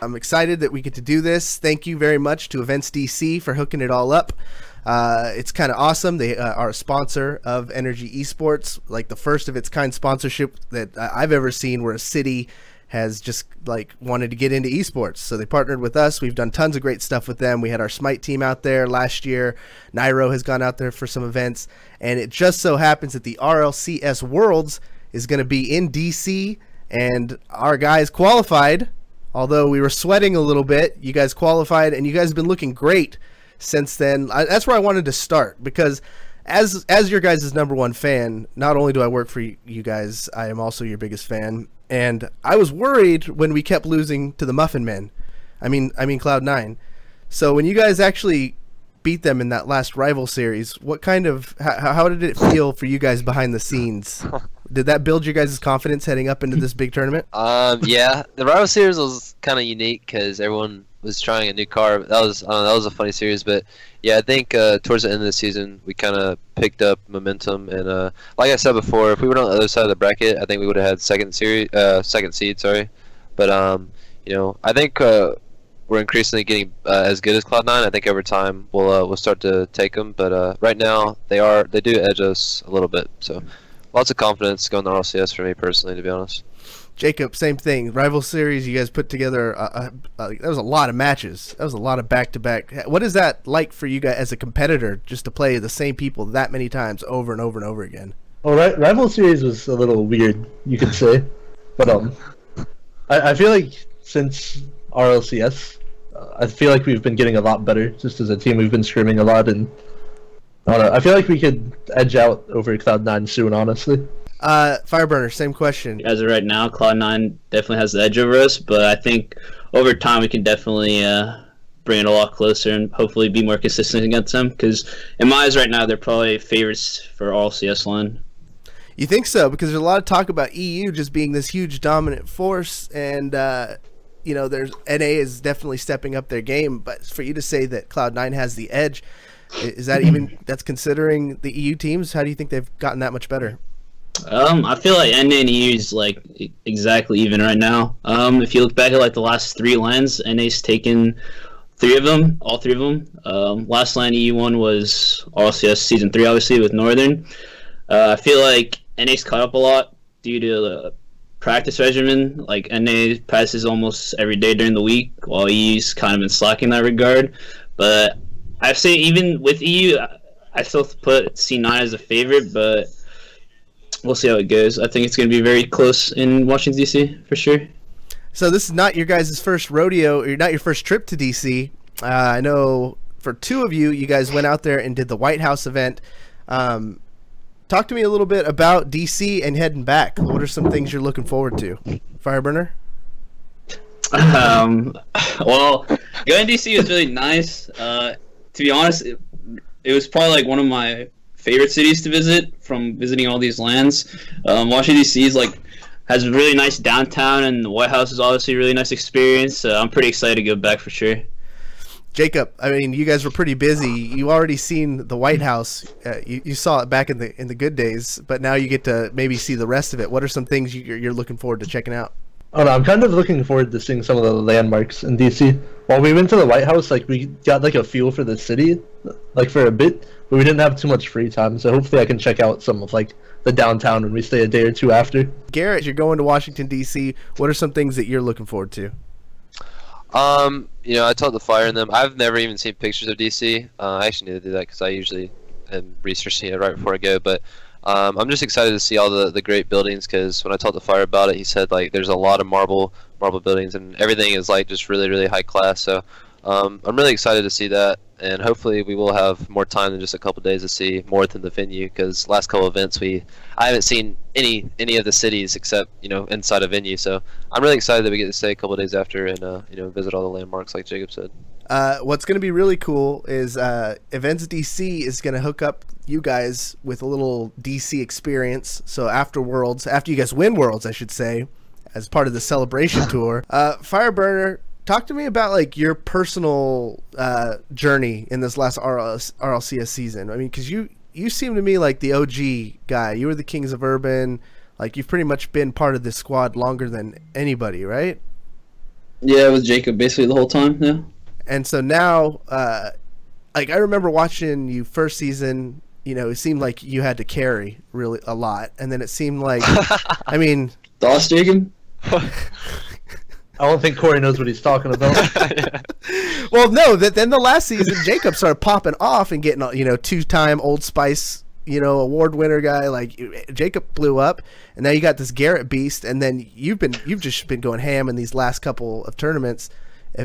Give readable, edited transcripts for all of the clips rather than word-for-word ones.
I'm excited that we get to do this. Thank you very much to Events DC for hooking it all up. It's kind of awesome. They are a sponsor of NRG Esports, like the first of its kind sponsorship that I've ever seen where a city has just like wanted to get into esports. So they partnered with us. We've done tons of great stuff with them. We had our Smite team out there last year. Nairo has gone out there for some events, and it just so happens that the RLCS Worlds is going to be in DC, and our guys qualified. Although we were sweating a little bit, you guys qualified, and you guys have been looking great since then. That's where I wanted to start, because as your guys' #1 fan, not only do I work for you guys, I am also your biggest fan. And I was worried when we kept losing to the Muffin Men. I mean Cloud9. So when you guys actually beat them in that last rival series, what kind of how did it feel for you guys behind the scenes? Did that build your guys' confidence heading up into this big tournament? Yeah, the rival series was kind of unique because everyone was trying a new car. That was that was a funny series, but yeah, I think towards the end of the season we kind of picked up momentum, and like I said before, if we were on the other side of the bracket, I think we would have had second seed, sorry. But you know, I think we're increasingly getting as good as Cloud9. I think over time we'll start to take them, but right now they do edge us a little bit. So lots of confidence going to RLCS for me personally, to be honest. Jacob, same thing. Rival series, you guys put together. That was a lot of matches. That was a lot of back-to-back. What is that like for you guys as a competitor, just to play the same people that many times over and over and over again? Well, rival series was a little weird, you could say, but I feel like since RLCS, I feel like we've been getting a lot better. Just as a team, we've been scrimming a lot, and I don't know. I feel like we could edge out over Cloud9 soon, honestly. Fireburner, same question. As of right now, Cloud9 definitely has the edge over us, but I think over time we can definitely bring it a lot closer and hopefully be more consistent against them, because in my eyes right now they're probably favorites for all CS line. You think so? Because there's a lot of talk about EU just being this huge dominant force, and you know, there's NA is definitely stepping up their game, but for you to say that Cloud9 has the edge, is that even that's considering the EU teams? How do you think they've gotten that much better? I feel like NA and EU is like exactly even right now. If you look back at like the last 3 LANs, NA's taken 3 of them, all 3 of them. Last LAN EU won was RLCS Season 3, obviously, with Northern. I feel like NA's caught up a lot due to the practice regimen. Like NA practices almost every day during the week, while EU's kind of been slacking in that regard. But I say even with EU, I still put C9 as a favorite, but we'll see how it goes. I think it's going to be very close in Washington, D.C., for sure. So this is not your guys' first rodeo, or not your first trip to D.C. I know for 2 of you, you guys went out there and did the White House event. Talk to me a little bit about D.C. and heading back. What are some things you're looking forward to? Fireburner? Well, going to D.C. was really nice. To be honest, it was probably like one of my favorite cities to visit from visiting all these lands. Washington D.C. is like has a really nice downtown, and the White House is obviously a really nice experience. I'm pretty excited to go back for sure. Jacob, I mean, you guys were pretty busy. You already seen the White House. You saw it back in the good days, but now you get to maybe see the rest of it. What are some things you're looking forward to checking out? Oh, no, I'm kind of looking forward to seeing some of the landmarks in DC. While we went to the White House, like we got like a feel for the city, like for a bit, but we didn't have too much free time. So hopefully I can check out some of like the downtown when we stay a day or 2 after. Garrett, you're going to Washington D.C. What are some things that you're looking forward to? You know, I told the Fire and them. I've never even seen pictures of DC. I actually need to do that because I usually am researching it right before I go. But I'm just excited to see all the great buildings, because when I told the Fire about it, he said like there's a lot of marble buildings, and everything is like just really high class. So I'm really excited to see that, and hopefully we will have more time than just a couple days to see more than the venue, because last couple events I haven't seen any of the cities except, you know, inside a venue. So I'm really excited that we get to stay a couple days after and you know, visit all the landmarks like Jacob said. What's going to be really cool is Events DC is going to hook up you guys with a little DC experience. So after Worlds, after you guys win Worlds, I should say, as part of the celebration tour, Fireburner, talk to me about like your personal journey in this last RLCS season. I mean, because you seem to me like the OG guy. You were the Kings of Urban. Like, you've pretty much been part of this squad longer than anybody, right? Yeah, with Jacob basically the whole time. Yeah. And so now, like I remember watching you first season. You know, it seemed like you had to carry really a lot, and then it seemed like, I mean, DOS Jacob. I don't think Corey knows what he's talking about. well, no. Then the last season, Jacob started popping off and getting, you know, 2-time Old Spice, you know, award winner guy. Like Jacob blew up, and now you got this Garrett beast, and then you've just been going ham in these last couple of tournaments.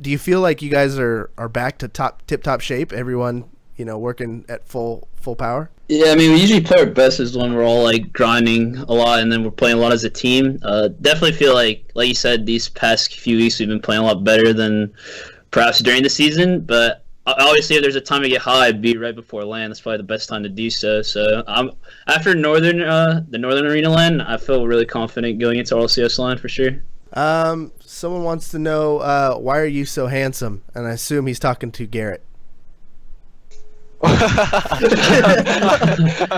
Do you feel like you guys are back to tip top shape? Everyone, you know, working at full power. Yeah, I mean, we usually play our best is when we're all like grinding a lot, and then we're playing a lot as a team. Definitely feel like you said, these past few weeks we've been playing a lot better than perhaps during the season. But obviously, if there's a time to get high, it'd be right before LAN. That's probably the best time to do so. So after the Northern Arena LAN, I feel really confident going into RLCS LAN for sure. Someone wants to know why are you so handsome, and I assume he's talking to Garrett. I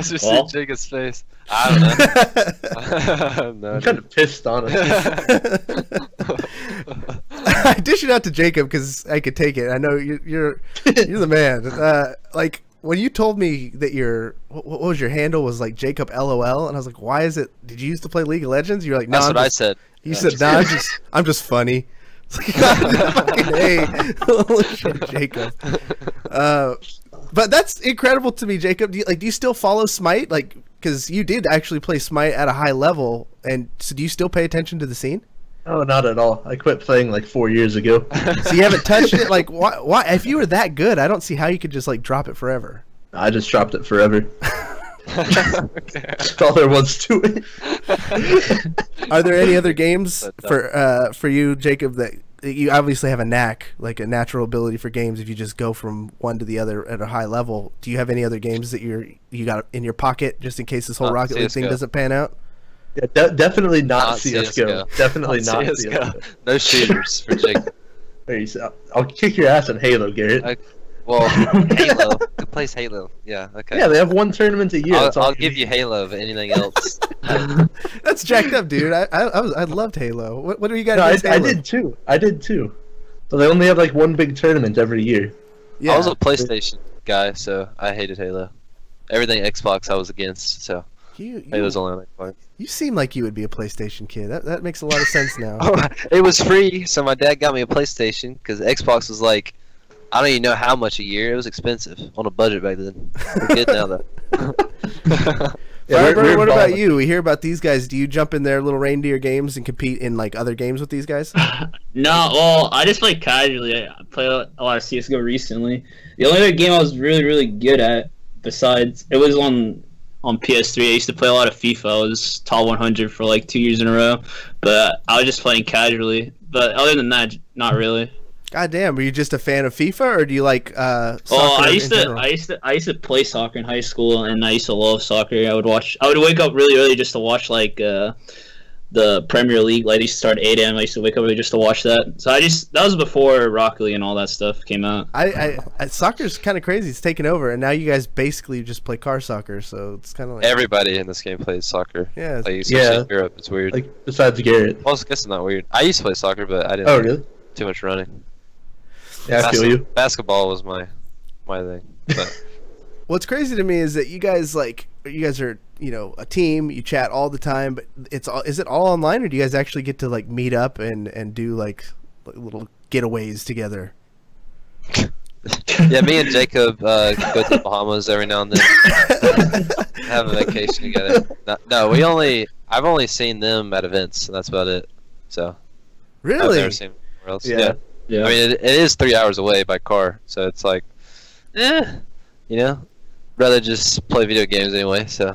just see Jacob's face. I don't know. I'm kind of pissed on it. I dish it out to Jacob because I could take it. I know you're the man. Like when you told me that what was your handle was like Jacob LOL, and I was like, why is it? Did you used to play League of Legends? You're like, no. That's what I said. You said, no, I'm just funny. It's like, hey, holy shit, Jacob. But that's incredible to me, Jacob. Do you still follow Smite? Like, because you did actually play Smite at a high level, and so do you still pay attention to the scene? Oh, not at all. I quit playing like 4 years ago. So you haven't touched it? Like, why? If you were that good, I don't see how you could just like drop it forever. I just dropped it forever. That's all there was to it. Are there any other games for you, Jacob, that you obviously have a knack, like a natural ability for games if you just go from one to the other at a high level? Do you have any other games that you got in your pocket just in case this whole Rocket League thing doesn't pan out? Yeah, definitely not CSGO. Definitely not CSGO. No shooters for Jacob. I'll kick your ass in Halo, Garrett. Well, Halo. Who plays Halo? Yeah, okay. Yeah, they have one tournament a year. I'll give you Halo, but anything else. That's jacked up, dude. I loved Halo. What do you got? No, I did too. So they only have like one big tournament every year. Yeah. I was a PlayStation guy, so I hated Halo. Everything Xbox I was against, so Halo's only on Xbox. You seem like you would be a PlayStation kid. That makes a lot of sense now. It was free, so my dad got me a PlayStation because Xbox was like, I don't even know how much a year. It was expensive on a budget back then. We're good now though. Fireburner, what about you? We hear about these guys. Do you jump in their little reindeer games and compete in like other games with these guys? No, well, I just play casually. I play a lot of CSGO recently. The only other game I was really, really good at, besides, it was on PS3. I used to play a lot of FIFA. I was top 100 for like 2 years in a row. But I was just playing casually. But other than that, not really. God damn, were you just a fan of FIFA, or do you like soccer? Oh, I used to play soccer in high school, and I used to love soccer. I would wake up really early just to watch like the Premier League. Like, they used to start at 8 a.m. I used to wake up early just to watch that. So that was before Rocket League and all that stuff came out. Soccer's kind of crazy. It's taken over, and now you guys basically just play car soccer. So it's kind of like everybody in this game plays soccer. Yeah, like, especially in Europe, it's weird. Like besides Garrett. Well, I guess it's not weird. I used to play soccer, but I didn't. Oh, really? Too much running. Yeah, I feel you. Basketball was my thing. But what's crazy to me is that you guys are, you know, a team. You chat all the time, but is it all online, or do you guys actually get to like meet up and do like little getaways together? Yeah, me and Jacob go to the Bahamas every now and then. Have a vacation together. No, I've only seen them at events, and that's about it. So really, I've never seen them anywhere else. Yeah. I mean, it is 3 hours away by car, so it's like, you know, rather just play video games anyway. So,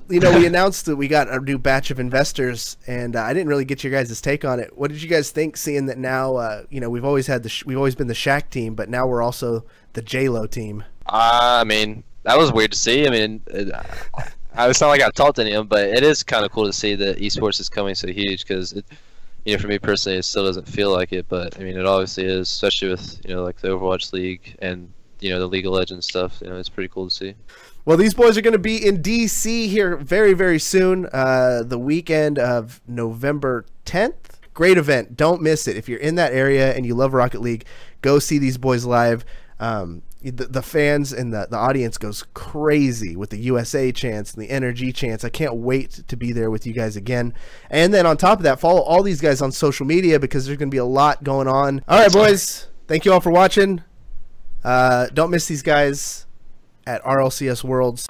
you know, we announced that we got a new batch of investors, and I didn't really get your guys' take on it. What did you guys think, seeing that now, you know, we've always been the Shaq team, but now we're also the J-Lo team? I mean, that was weird to see. I mean, it's not like I've talked to any of them, but it is kind of cool to see that esports is coming so huge, because you know, for me personally, it still doesn't feel like it, but I mean, it obviously is, especially with, you know, like the Overwatch League and, you know, the League of Legends stuff. You know, it's pretty cool to see. Well, these boys are going to be in DC here very, very soon. The weekend of November 10th. great event. Don't miss it. If you're in that area and you love Rocket League, go see these boys live. The fans and the audience goes crazy with the USA chants and the NRG chants. I can't wait to be there with you guys again. And then on top of that, follow all these guys on social media because there's going to be a lot going on. All right, boys. Thank you all for watching. Don't miss these guys at RLCS Worlds.